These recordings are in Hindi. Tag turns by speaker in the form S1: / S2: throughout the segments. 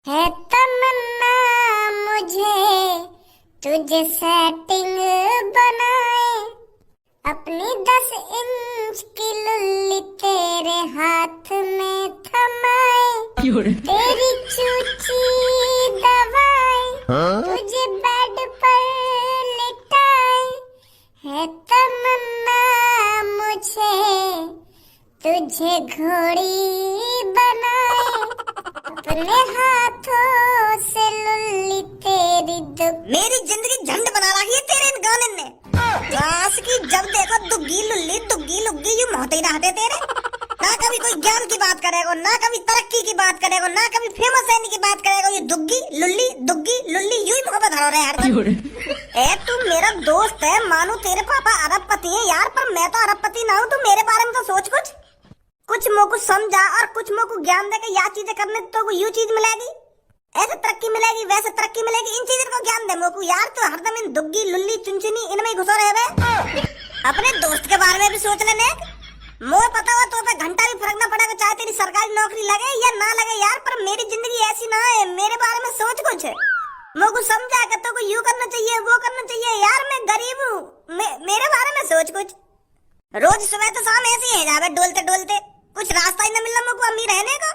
S1: है तमन्ना मुझे तुझे सेटिंग बनाए, अपनी 10 इंच की लुल्ली तेरे हाथ में थमाए, तेरी चूची दवाए तुझे बेड पर लिटाए। है तमन्ना मुझे तुझे घोड़ी बनाए, अपने हाथों से लुल्ली तेरी
S2: मेरी जिंदगी झंड बना रखी है तेरे इन गाने ने। रास की जब देखो दुग्गी लुल्ली दुग्गी लुग्गी यूं मोहते ही रहते तेरे। ना कभी कोई ज्ञान की बात करेगा, ना कभी तरक्की की बात करेगा, ना कभी फेमस रहने की बात करेगा। ये दुग्गी लुल्ली यूं ही मोहब्बत हो रहे हैं। ए तू मेरा दोस्त है, मानो तेरे पापा अरबपति है यार, पर मैं तो अरबपति ना हूँ। तू मेरे बारे में तो सोच कुछ मोको समझा और कुछ मोको ज्ञान देके या चीजें करने तो को यू चीज मिलेगी, ऐसे तरक्की मिलेगी, वैसे तरक्की मिलेगी। इन चीजों को ज्ञान दे मोको यार। तो हरदम इन दुग्गी लुल्ली चुनचुनी इनमें ही घुसो रहे। अपने दोस्त के बारे में भी सोच लेने। मोए पता हुआ तो पे घंटा भी फर्क ना पड़ेगा, चाहे तेरी सरकारी नौकरी लगे या ना लगे यार, पर मेरी जिंदगी ऐसी ना है। मेरे बारे में सोच कुछ, मोको समझा कि तो को यू करना चाहिए, वो करना चाहिए यार। मैं गरीब हूँ, मेरे बारे में सोच कुछ। रोज सुबह तो शाम ऐसे ही है जावे डोलते डोलते, कुछ रास्ता ही न मिलना मुझको अमीर रहने का।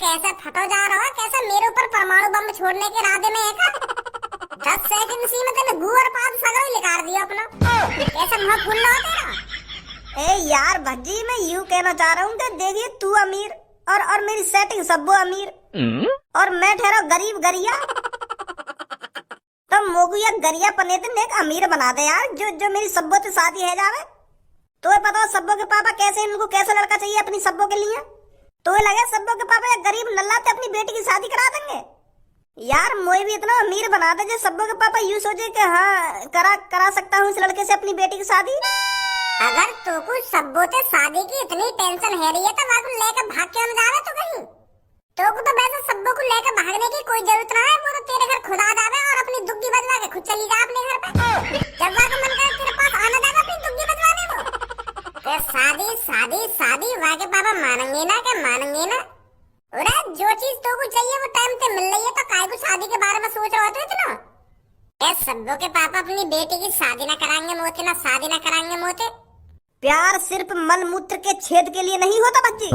S1: कैसे फटो जा रहा है, कैसे मेरे ऊपर परमाणु बम छोड़ने के इरादे में है का? 10 सेकंड सी में तेने गू और पाद सगल निकाल दिया अपना। कैसे मुंह फूल रहा तेरा?
S2: ए यार भज्जी, मैं यूं कहना चाह रहा हूँ कि देखिए तू अमीर और मेरी सेटिंग सब्बो अमीर और मैं ठहरा गरीब गरिया। तो मोगू या गरिया पने एक अमीर बना दे यार, जो मेरी सब्बो से शादी है जावे। तो पता सब्बो के पापा कैसे, इनको कैसा लड़का चाहिए अपनी सब्बो के लिए। तो लगे सब्बो के पापा या गरीब नल्ला ते अपनी बेटी की शादी करा देंगे यार। मोए भी इतना अमीर बना दे जो सब्बो के पापा यूं सोचे कि हाँ करा सकता हूँ इस लड़के से अपनी बेटी की शादी।
S1: अगर तो कुछ सब्बो ते शादी की इतनी टेंशन है रही है तो वाको लेकर भाग क्यों न जावे तो कहीं। तो को तो वैसे सब्बो को लेकर भागने की कोई जरूरत ना है। वो तो तेरे घर खुद आ जावे और अपनी दुग्गी बदला के खुद चली जा अपने घर पे। जब वाको मन करे तेरे पास आना जाएगा अपनी दुग्गी बदलाने को। शादी वाके पापा मानेंगे ना, क्या मानेंगे ना। अरे जो चीज तो को चाहिए वो टाइम पे मिल रही है, तो काय को शादी के बारे में सोच रहे हो इतना। ये सब्बो के पापा अपनी बेटी की शादी ना कराएंगे मोते, ना शादी ना कराएंगे मोते।
S2: प्यार सिर्फ मल मूत्र के छेद के लिए नहीं होता बच्ची,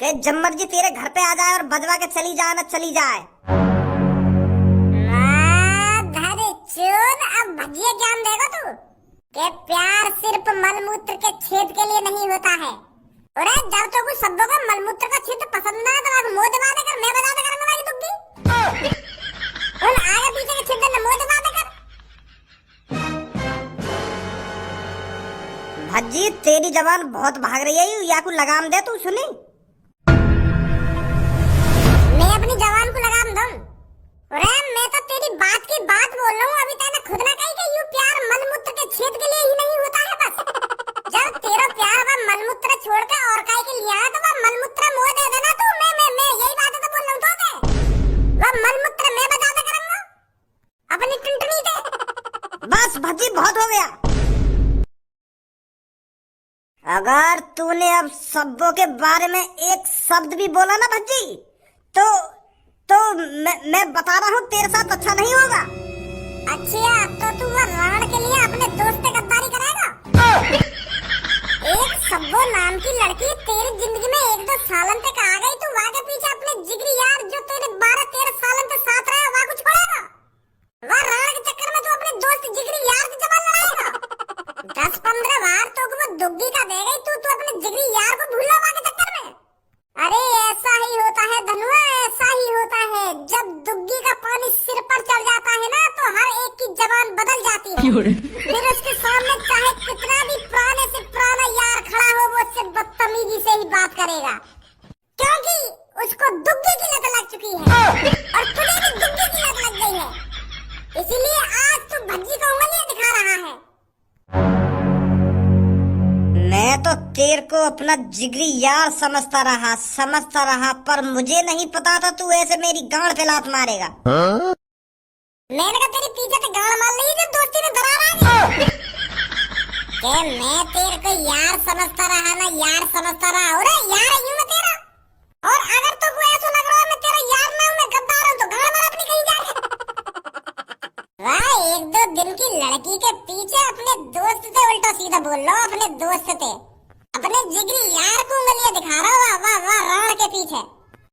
S2: कि जब मर्जी तेरे घर पे आ जाए और बजवा के चली जाए ना चली जाए।
S1: अब भजिया ज्ञान देगा तू कि प्यार सिर्फ मलमूत्र के छेद के लिए नहीं होता है। और जब तो कुछ शब्दों का मलमूत्र का छेद पसंद ना है तो आप मुंह दबा देकर मैं बता देकर वाली दुग्गी और आगे पीछे के छेद में मुंह दबा देकर।
S2: भज्जी तेरी जबान बहुत भाग रही है, या को लगाम दे तू सुनी।
S1: मैं अपनी जबान को लगाम दूं? अरे मैं तो तेरी बात की बात बोल रहा हूँ। अभी तैने खुद ना कही कि यू प्यार मलमूत्र के छेद के लिए ही नहीं होता है बस। जब तेरा प्यार वह मलमूत्र छोड़ के और काय के लिए आया तो वह मलमूत्र मोह दे देना तू। मैं यही बात तो बोल रहा हूँ तो वह मलमूत्र मैं बजा दे करूंगा अपनी टुनटुनी दे।
S2: बस भज्जी बहुत हो गया। अगर तूने अब सब्बों के बारे में एक शब्द भी बोला ना भज्जी, तो मैं बता रहा हूँ तेरे साथ अच्छा नहीं होगा।
S1: अच्छा तो तू वह राण के लिए अपने दोस्त से गद्दारी करेगा? एक सब्बो नाम की लड़की तेरी जिंदगी में 1-2 सालन तक आ गई, तू आगे पीछे अपने जिगरी यार जो तेरे 12-13 सालन तक साथ रहे वह कुछ छोड़ेगा? वह राण के चक्कर में तू अपने दोस्त जिगरी यार से जबान लड़ाएगा? 10-15 बार तो वो दुग्गी का दे गई, तू अपने जिगरी यार को भूल रहा के चक्कर में। अरे ऐसा ही होता है धनुआ, ऐसा ही होता है। जब दुग्गी का पानी सिर पर चढ़ जाता है ना तो हर एक की जबान बदल जाती है। फिर उसके सामने चाहे कितना भी पुराने से पुराना यार खड़ा हो वो उससे बदतमीजी से ही बात करेगा, क्योंकि उसको दुग्गी की लत लग चुकी है और तुझे भी दुग्गी की लत लग गई है। इसीलिए आज तू भज्जी को उंगलियां दिखा रहा है।
S2: मैं तो तेरे को अपना जिगरी यार समझता रहा, पर मुझे नहीं पता था तू ऐसे मेरी गांड पे लात मारेगा।
S1: मैंने कहा तेरी पीछे से गांड मार ली जब दोस्ती में दरार आ गई। मैं तेरे को यार समझता रहा ना, यार समझता रहा। और यार यूं मैं तेरा, और अगर तो ऐसा लग रहा है मैं तेरा यार ना हूं, दिन की लड़की के पीछे अपने दोस्त से उल्टा सीधा बोल लो, अपने दोस्त से, अपने जिगरी यार को उंगलियां दिखा रहा हो। वाह वाह वाह, राण के पीछे।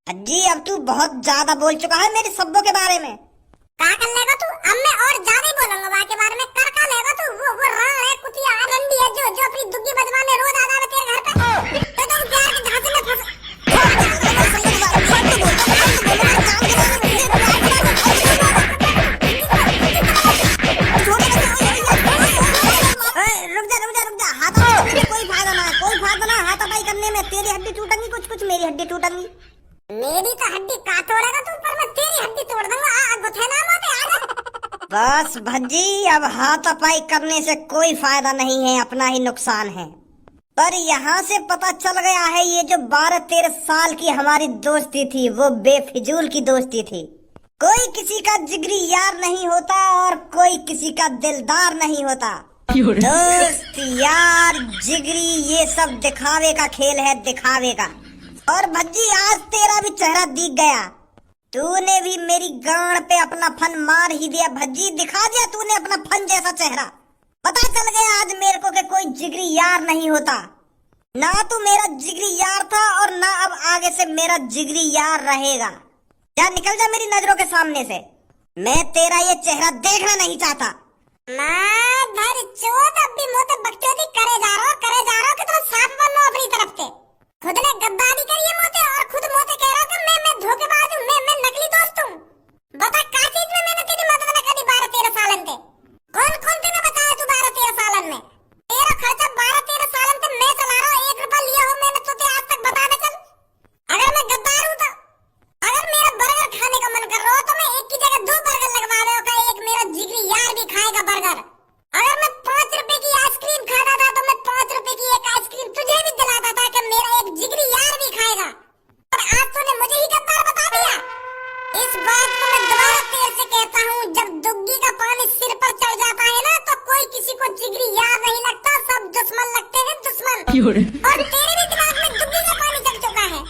S2: अज्जी अब तू बहुत ज्यादा बोल चुका है मेरे सब्बों के बारे में।
S1: क्या कर लेगा तू? अब मैं और ज्यादा ही बोलूंगा वहाँ के बारे में। कर का लेगा तू? वो राण है, कुतिया रंडी है, जो अपनी दुग्गी बजवाने रोज आ जावे तेरे घर पे। तो तुम प्यार के झांसे में फंस।
S2: तेरी हड्डी टूटेंगी, कुछ मेरी हड्डी टूटेंगी।
S1: मेरी तो हड्डी का तोड़ेगा तू, पर मैं तेरी हड्डी तोड़ दूंगा।
S2: बस भज्जी, अब हाथापाई करने से कोई फायदा नहीं है, अपना ही नुकसान है। पर यहाँ से पता चल गया है ये जो 12-13 साल की हमारी दोस्ती थी वो बेफिजूल की दोस्ती थी। कोई किसी का जिगरी यार नहीं होता और कोई किसी का दिलदार नहीं होता। दोस्त यार जिगरी ये सब दिखावे का खेल है, दिखावे का। और भज्जी आज तेरा भी चेहरा दिख गया, तूने भी मेरी गांड पे अपना फन मार ही दिया। भज्जी दिखा दिया तूने अपना फन जैसा चेहरा। पता चल गया आज मेरे को कि कोई जिगरी यार नहीं होता। ना तू मेरा जिगरी यार था और ना अब आगे से मेरा जिगरी यार रहेगा। जा निकल जा मेरी नजरों के सामने से, मैं तेरा ये चेहरा देखना नहीं चाहता।
S1: माधर चोद, अब भी मोते बकचोदी करे जा रहा हो कि तुम साफ बनो अपनी तरफ से। खुद ने गद्दारी करी है मोते और खुद मोते कह रहा कि मैं धोखेबाज हूँ, मैं नकली दोस्त हूँ। बता क्या चीज में मैंने तेरी मदद न करी 12-13 सालन से? कौन तेने बताया तू 12-13 सालन में? तेरा खर्चा 12-13 सालन से मैं चला रहा हूँ। 1 रुपया लिया हो मैंने तो आज तक बता दे चल। अगर मैं गद्दार हूँ तो अगर मेरा बर्गर खाने का मन कर रहा हो तो मैं एक की जगह 2 बर्गर लगवा दूंगा। एक मेरा जिगरी यार भी खाएगा बर्गर। अगर मैं 5 रुपए की आइसक्रीम खाता था तो मैं 5 रुपए की एक आइसक्रीम तुझे भी दिलाता था कि मेरा एक जिगरी यार भी खाएगा। और आज तूने मुझे ही गद्दार बता दिया। इस बात को मैं दोबारा तेरे से कहता हूँ, जब दुग्गी का पानी सिर पर चढ़ जाता है ना तो कोई किसी को जिगरी यार नहीं लगता, सब दुश्मन लगते हैं, दुश्मन। और तेरे भी दिमाग में दुग्गी का पानी चढ़ चुका है।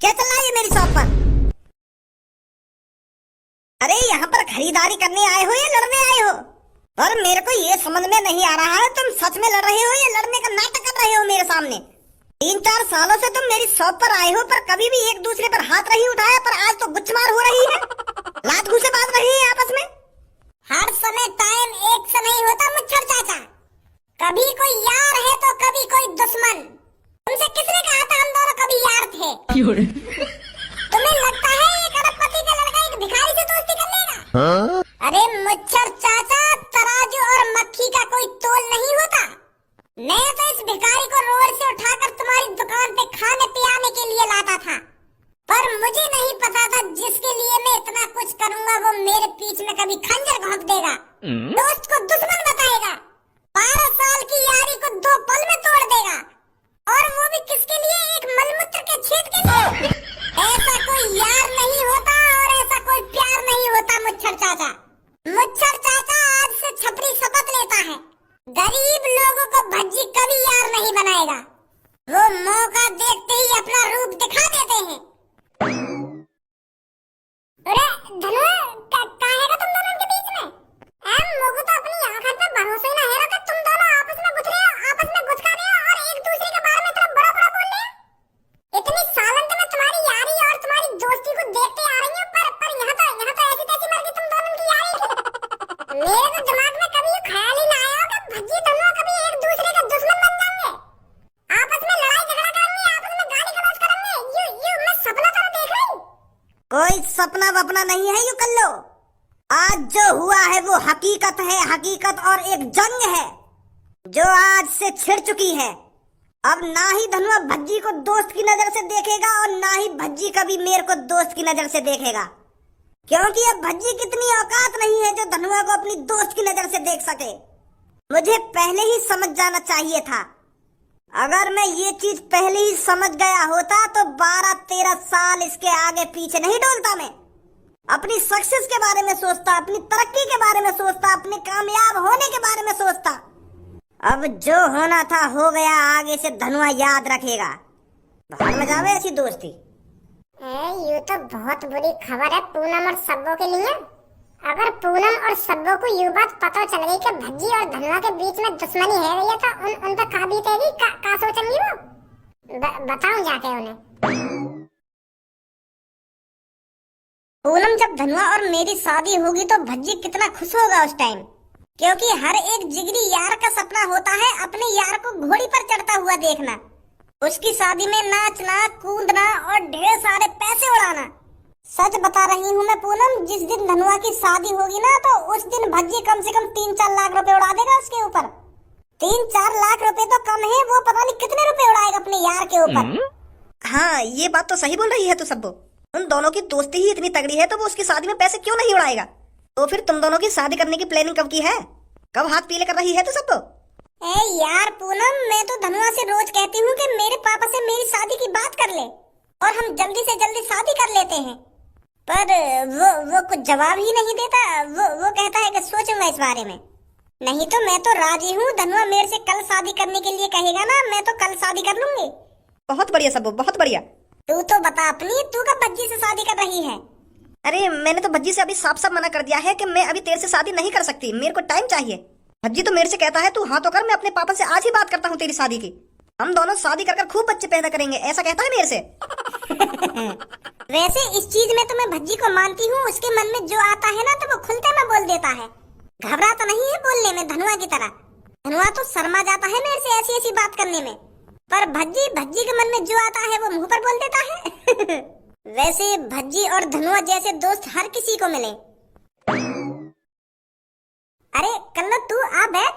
S2: क्या चल रहा है मेरी शॉप पर? अरे यहाँ पर खरीदारी करने आए हो या लड़ने आए हो? और मेरे को ये समझ में नहीं आ रहा है तुम सच में लड़ रहे हो या लड़ने का नाटक कर रहे हो मेरे सामने। 3-4 सालों से तुम मेरी शॉप पर आए हो पर कभी भी एक दूसरे पर हाथ नहीं उठाया, पर आज तो गुच्छमार हो रही है, लात घूंसे बात रही है आपस में।
S1: हर समय टाइम एक सा नहीं होता मुच्छर चाचा, कभी कोई यार है तो कभी कोई दुश्मन। तुमसे किसने कहा था हम दोनों कभी यार थे? तुम्हें लगता है एक अरबपति का लड़का एक भिखारी से दोस्ती कर लेगा? अरे मुच्छर चाचा, तराजू और मक्खी का कोई तोल नहीं होता। मैं तो इस भिखारी को रोड से उठाकर तुम्हारी दुकान पे खाने पियाने के लिए लाता था, पर मुझे नहीं पता था जिसके लिए मैं इतना कुछ करूंगा वो मेरे पीठ में कभी खंजर घोंप देगा, दोस्त को दुश्मन बताएगा, 12 साल की यारी को 2 पल में तोड़ देगा, और वो भी किसके लिए? एक मलमूत्र के छेद के लिए। ऐसा कोई यार नहीं होता और ऐसा कोई प्यार नहीं होता मुच्छर चाचा। मुच्छर चाचा आज से छपरी शपथ लेता है, गरीब लोगों को भज्जी कभी यार नहीं बनाएगा। वो मौका देखते ही अपना रूप दिखा देते हैं। अरे धनु, क्या है तुम दोनों के बीच में? मुझे तो अपनी आंखों पे भरोसा ही ना है कि तुम दोनों आपस में गुथ रहे हो, आपस में गुथ खा रहे हो और एक दूसरे के बारे में इतना बड़ा बड़ा बोल रहे हो। इतनी सालन से मैं तुम्हारी यारी और तुम्हारी दोस्ती को देखते आ रही हूँ, पर यहाँ तो ऐसी तैसी मर गई तुम दोनों की यारी। मेरे तो दिमाग में कभी ये ख्याल ही ना आया कि भज्जी दोनों कभी एक दूसरे का दुश्मन बन जाएंगे, आपस में लड़ाई झगड़ा करेंगे, आपस में गाली गलौज करेंगे। ये मैं सपना तो देख रही हूँ।
S2: कोई सपना वपना नहीं है, यू कर लो। आज जो हुआ है वो हकीकत है, हकीकत, और एक जंग है जो आज से छिड़ चुकी है। अब ना ही धनुआ भज्जी को दोस्त की नजर से देखेगा और ना ही भज्जी कभी मेरे को दोस्त की नजर से देखेगा, क्योंकि अब भज्जी कितनी औकात नहीं है जो धनुआ को अपनी दोस्त की नजर से देख सके। मुझे पहले ही समझ जाना चाहिए था। अगर मैं ये चीज पहले ही समझ गया होता तो 12-13 साल इसके आगे पीछे नहीं डोलता। मैं अपनी सक्सेस के बारे में सोचता, अपनी तरक्की के बारे में सोचता, अपने कामयाब होने के बारे में सोचता। अब जो होना था हो गया, आगे से धनुआ याद रखेगा। बाहर में जावे ऐसी दोस्ती।
S1: ये तो बहुत बुरी खबर है पूनम और सब्बो के लिए। अगर पूनम और सब्बो को ये बात पता चल गई कि भज्जी और धनुआ के बीच में दुश्मनी है रही है तो उन पर कहा बीतेगी, का सोचेंगी वो। बताऊं जाके उन्हें।
S2: पूनम, जब धनुआ और मेरी शादी होगी तो भज्जी कितना खुश होगा उस टाइम, क्योंकि हर एक जिगरी यार का सपना होता है अपने यार को घोड़ी पर चढ़ता हुआ देखना, उसकी शादी में नाचना, कूदना और ढेर सारे पैसे उड़ाना। सच बता रही हूँ मैं पूनम, जिस दिन धनुआ की शादी होगी ना तो उस दिन भज्जी कम से कम 3-4 लाख रुपए उड़ा देगा उसके ऊपर। 3-4 लाख रुपए तो कम है, वो पता नहीं कितने रुपए उड़ाएगा अपने यार के ऊपर। हाँ, ये बात तो सही बोल रही है तू सब्बो। उन दोनों की दोस्ती ही इतनी तगड़ी है तो वो उसकी शादी में पैसे क्यों नहीं उड़ाएगा। तो फिर तुम दोनों की शादी करने की प्लानिंग कब की है? कब हाथ पीले कर रही है तू सब्बो? ए यार पूनम, मैं तो धनुआ से रोज कहती हूँ कि मेरे पापा से मेरी शादी की बात कर ले और हम जल्दी से जल्दी शादी कर लेते हैं, पर वो कुछ जवाब ही नहीं देता। वो कहता है कि सोचूंगा इस बारे में। नहीं तो मैं तो राजी हूँ, धनुआ मेरे से कल शादी करने के लिए कहेगा ना, मैं तो कल शादी कर लूंगी। बहुत बढ़िया सब्बो, बहुत बढ़िया। तू तो बता अपनी, तू कब भज्जी से शादी कर रही है? अरे मैंने तो भज्जी से अभी साफ साफ मना कर दिया है कि मैं अभी तेरे से शादी नहीं कर सकती, मेरे को टाइम चाहिए। भज्जी तो मेरे से कहता है तू हाँ तो कर, मैं अपने पापा से आज ही बात करता हूँ तेरी शादी की, हम दोनों शादी कर खूब बच्चे पैदा करेंगे, ऐसा कहता है मेरे से। वैसे इस चीज में तो मैं भज्जी को मानती हूँ, उसके मन में जो आता है ना तो वो खुलते में बोल देता है, घबराता नहीं है बोलने में धनुआ की तरह। धनुआ तो शर्मा जाता है मेरे से ऐसी ऐसी बात करने में, पर भज्जी के मन में जो आता है वो मुंह पर बोल देता है। वैसे भज्जी और धनुआ जैसे दोस्त हर किसी को मिले। अरे कल्लो तू आ बैठ।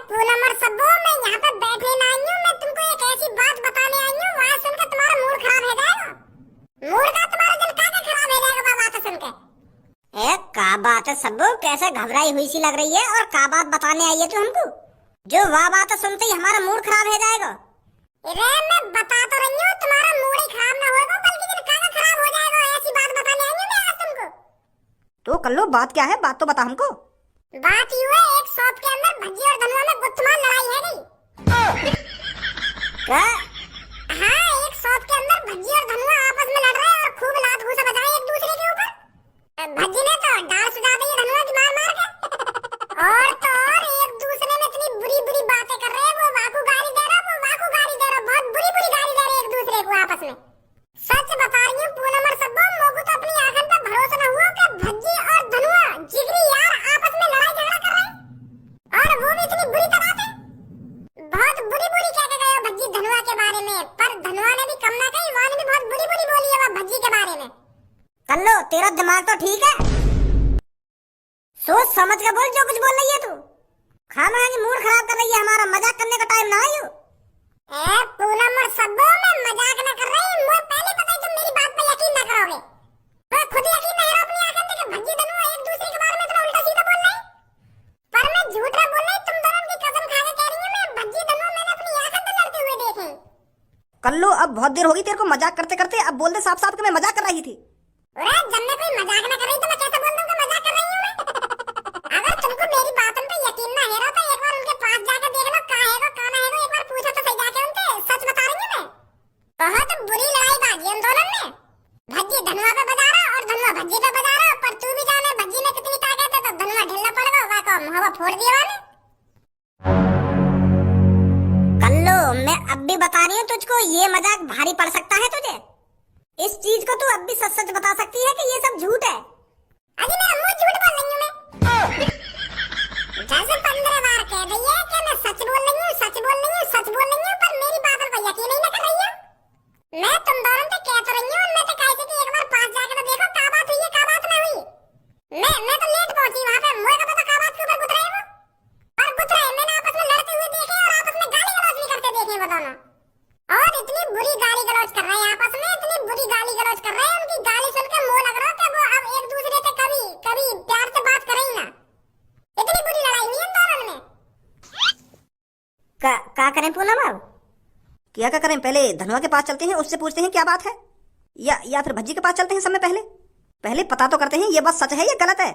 S1: पूनम और सब्बो, मैं यहाँ पे बैठने ना आई हूँ, मैं तुमको एक ऐसी बात बताने आई हूँ, वहाँ सुनकर तुम्हारा मूड खराब हो जाएगा। मूड का तुम्हारा दिल का खराब हो जाएगा बात सुनकर।
S2: का बात है सब्बो, कैसे घबराई हुई सी लग रही है और का बात बताने आई है तू हमको? जो वाह बात सुनते ही हमारा मूड खराब हो जाएगा।
S1: अरे मैं बता तो रही हूँ, तुम्हारा मूड ही खराब ना होगा बल्कि दिल का खराब हो जाएगा, ऐसी बात बताने आई हूँ मैं आज तुमको।
S2: तो कल्लो बात क्या है, बात तो बता हमको।
S1: बात यूं है, एक शॉप के अंदर भज्जी और धनुआ में गुत्थमार लड़ाई है गई।
S2: क्या?
S1: हाँ, एक शॉप के अंदर भज्जी और धनुआ आपस में लड़ रहे हैं और खूब लात घूसा बजाए एक दूसरे के ऊपर। भज्जी ने तो डांट सुझा दी है धनुआ की मार मार के, और तो और एक दूसरे में इतनी बुरी बुरी बातें कर रहे हैं, वो वाकू गाली दे रहा, वो वाकू गाली दे रहा, बहुत बुरी बुरी गाली दे रहे एक दूसरे को आपस में। सच बता रही हूँ पूनम और सब्बो, मोको तो अपनी आंखों पर भरोसा न हुआ कि भज्जी और धनुआ जिगरी यार आपस में लड़ाई झगड़ा कर रहे हैं, और वो भी इतनी बुरी तरह से। बहुत बुरी बुरी कह के गए भज्जी धनुआ के बारे में, पर धनुआ ने भी कम ना कही, वो ने भी बहुत बुरी बुरी बोली है वो भज्जी के बारे में।
S2: कल्लो तेरा दिमाग तो ठीक है, सोच समझ के बोल जो कुछ बोल रही है तू। खाना की मूड खराब कर रही है हमारा, मजाक करने का टाइम ना आयो।
S1: पूनम और सब्बो, मैं मजाक न कर रही, मुझे पहले पता है तुम मेरी बात पे यकीन न करोगे। मैं खुद यकीन नहीं रहा अपनी आंखों से कि भज्जी धनुआ एक दूसरे के बारे में इतना उल्टा सीधा बोल रहे हैं, पर मैं झूठ ना बोल रही, तुम दोनों की कसम खा के कह रही हूं, मैं भज्जी धनुआ मैंने अपनी आंखों से लड़ते हुए देखे।
S2: कल्लो अब बहुत देर होगी तेरे को मजाक करते करते, अब बोल दे साफ साफ कि मैं मजाक कर रही थी।
S1: अरे जब मैं कोई मजाक न कर रही तो मैं कैसे बोल दूं कि मजाक कर रही हूं मैं? अगर तुमको मेरी बातों पे यकीन ना है तो एक बार उनके पास जाकर देख लो, कहां है वो कहां है वो, एक बार पूछो तो सही जाके उनसे। सच बता रही हूं मैं, बहुत बुरी लड़ाई बाजी हम दोनों में, भज्जी धनुआ पे बजा रहा और धनुआ भज्जी पे बजा रहा, पर तू भी जाने भज्जी ने कितनी ताकत है तो धनुआ ढिल्ला पड़ गया, वाको मुंह फोड़ दिया वाले।
S2: कल्लो मैं अब भी बता रही हूँ तुझको, ये मजाक भारी पड़ सकता है तुझे, इस चीज को तू अब भी सच सच बता सकती है कि ये सब झूठ है।
S1: अजी मेरा मुंह झूठ बोल रही हूं मैं, जैसे 15 बार कह रही है कि मैं सच बोल रही हूँ, सच बोल रही हूँ, सच बोल रही हूँ, पर मेरी बातों पर यकीन ही न कर रही है। मैं तुम दोनों से कह तो रही हूँ, मैं तो कैसे कि एक बार पास जाकर तो देखो क्या बात हुई है क्या बात ना हुई। मैं तो लेट पहुंची वहां पे, मुझे का पता क्या बात के ऊपर गुथ रहे वो, और गुथ रहे मैंने आपस में लड़ते हुए देखे और आपस में गाली गलौज भी करते देखे वो दोनों, और इतनी बुरी गाली गलौज कर रहे हैं आपस में, इतनी बुरी गाली गलौज कर रहे हैं, उनकी गाली सुनकर मुंह लग रहा है कि वो अब एक दूसरे से कभी कभी प्यार से बात करें ही ना। इतनी बुरी लड़ाई हुई है इन दोनों में।
S2: क्या करें पूनम अब? क्या करें, पहले धनुआ के पास चलते हैं, उससे पूछते हैं क्या बात है, या फिर भज्जी के पास चलते हैं सब में पहले पता तो करते हैं ये बात सच है या गलत है।